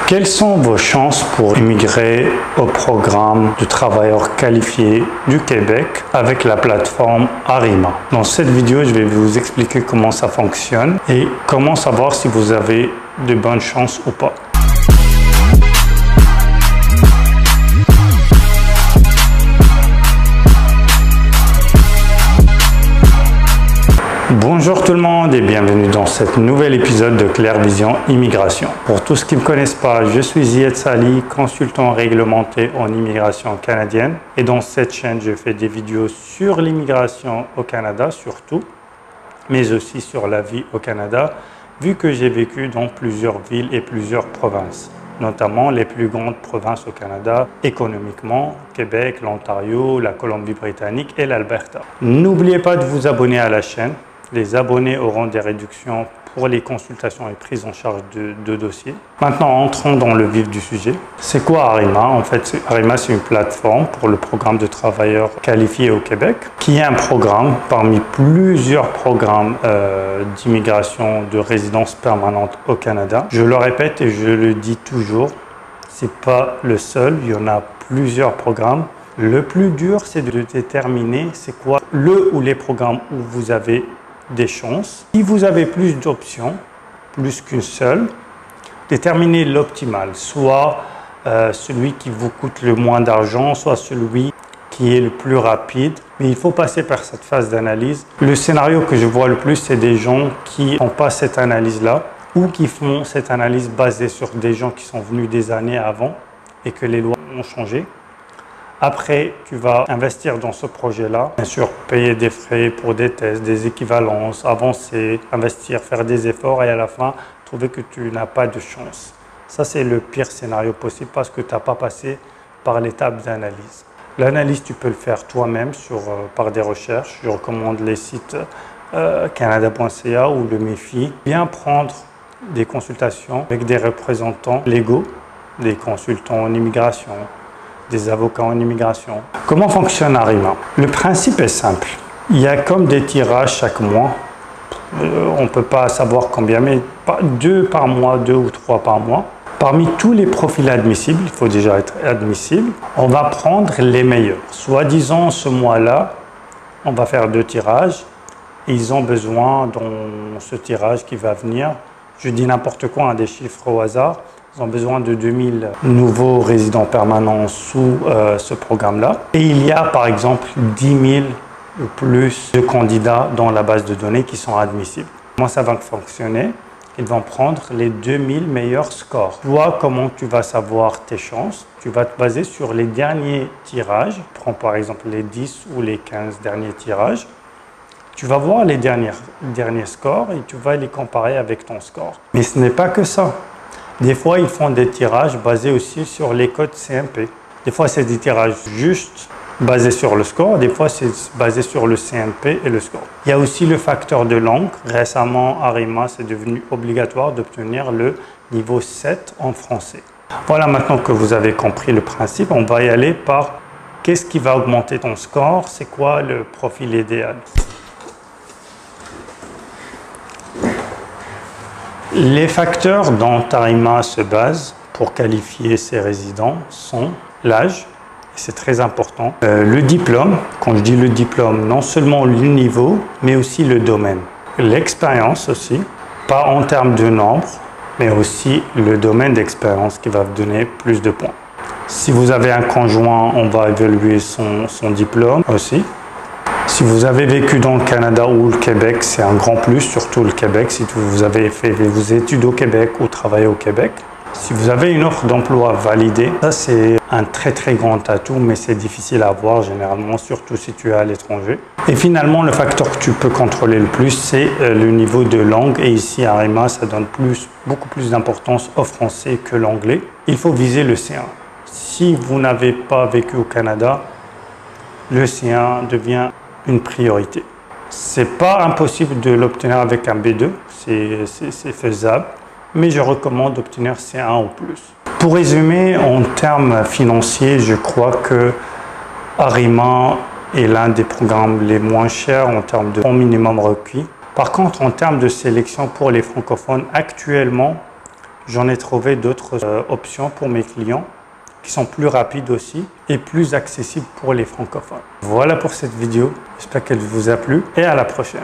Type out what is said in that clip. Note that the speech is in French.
Quelles sont vos chances pour immigrer au programme de travailleurs qualifiés du Québec avec la plateforme Arima? Dans cette vidéo, je vais vous expliquer comment ça fonctionne et comment savoir si vous avez de bonnes chances ou pas. Bonjour tout le monde et bienvenue dans cet nouvel épisode de Claire Vision Immigration. Pour tous qui ne me connaissent pas, je suis Zied Sali, consultant réglementé en immigration canadienne. Et dans cette chaîne, je fais des vidéos sur l'immigration au Canada surtout, mais aussi sur la vie au Canada, vu que j'ai vécu dans plusieurs villes et plusieurs provinces, notamment les plus grandes provinces au Canada économiquement, Québec, l'Ontario, la Colombie-Britannique et l'Alberta. N'oubliez pas de vous abonner à la chaîne. Les abonnés auront des réductions pour les consultations et prises en charge de dossiers. Maintenant, entrons dans le vif du sujet. C'est quoi Arima? En fait, Arima, c'est une plateforme pour le programme de travailleurs qualifiés au Québec, qui est un programme parmi plusieurs programmes d'immigration de résidence permanente au Canada. Je le répète et je le dis toujours, c'est pas le seul, il y en a plusieurs programmes. Le plus dur, c'est de déterminer c'est quoi le ou les programmes où vous avez des chances. Si vous avez plus d'options, plus qu'une seule, déterminez l'optimal, soit celui qui vous coûte le moins d'argent, soit celui qui est le plus rapide. Mais il faut passer par cette phase d'analyse. Le scénario que je vois le plus, c'est des gens qui n'ont pas cette analyse-là ou qui font cette analyse basée sur des gens qui sont venus des années avant et que les lois ont changé. Après, tu vas investir dans ce projet-là. Bien sûr, payer des frais pour des tests, des équivalences, avancer, investir, faire des efforts et à la fin, trouver que tu n'as pas de chance. Ça, c'est le pire scénario possible parce que tu n'as pas passé par l'étape d'analyse. L'analyse, tu peux le faire toi-même par des recherches. Je recommande les sites canada.ca ou le MEFI. Bien prendre des consultations avec des représentants légaux, des consultants en immigration, des avocats en immigration. Comment fonctionne Arima? Le principe est simple. Il y a comme des tirages chaque mois. On ne peut pas savoir combien, mais 2 par mois, 2 ou 3 par mois. Parmi tous les profils admissibles, il faut déjà être admissible, on va prendre les meilleurs. Soit disons ce mois-là, on va faire 2 tirages. Et ils ont besoin dans ce tirage qui va venir, je dis n'importe quoi, des chiffres au hasard, ils ont besoin de 2000 nouveaux résidents permanents sous ce programme-là. Et il y a par exemple 10 000 ou plus de candidats dans la base de données qui sont admissibles. Comment ça va fonctionner? Ils vont prendre les 2000 meilleurs scores. Toi, comment tu vas savoir tes chances? Tu vas te baser sur les derniers tirages. Prends par exemple les 10 ou les 15 derniers tirages. Tu vas voir les derniers scores et tu vas les comparer avec ton score. Mais ce n'est pas que ça. Des fois, ils font des tirages basés aussi sur les codes CMP. Des fois, c'est des tirages juste basés sur le score. Des fois, c'est basé sur le CMP et le score. Il y a aussi le facteur de langue. Récemment, Arima, c'est devenu obligatoire d'obtenir le niveau 7 en français. Voilà, maintenant que vous avez compris le principe, on va y aller par qu'est-ce qui va augmenter ton score? C'est quoi le profil idéal? Les facteurs dont Arima se base pour qualifier ses résidents sont l'âge, c'est très important, le diplôme, quand je dis le diplôme, non seulement le niveau, mais aussi le domaine. L'expérience aussi, pas en termes de nombre, mais aussi le domaine d'expérience qui va vous donner plus de points. Si vous avez un conjoint, on va évaluer son diplôme aussi. Si vous avez vécu dans le Canada ou le Québec, c'est un grand plus, surtout le Québec, si vous avez fait vos études au Québec ou travaillé au Québec. Si vous avez une offre d'emploi validée, ça c'est un très grand atout, mais c'est difficile à avoir généralement, surtout si tu es à l'étranger. Et finalement, le facteur que tu peux contrôler le plus, c'est le niveau de langue. Et ici, à Arima, ça donne beaucoup plus d'importance au français que l'anglais. Il faut viser le C1. Si vous n'avez pas vécu au Canada, le C1 devient une priorité. C'est pas impossible de l'obtenir avec un B2, c'est faisable, mais je recommande d'obtenir C1 ou plus. Pour résumer, en termes financiers, je crois que Arima est l'un des programmes les moins chers en termes de fonds minimum requis. Par contre, en termes de sélection pour les francophones, actuellement, j'en ai trouvé d'autres options pour mes clients qui sont plus rapides aussi et plus accessibles pour les francophones. Voilà pour cette vidéo, j'espère qu'elle vous a plu et à la prochaine.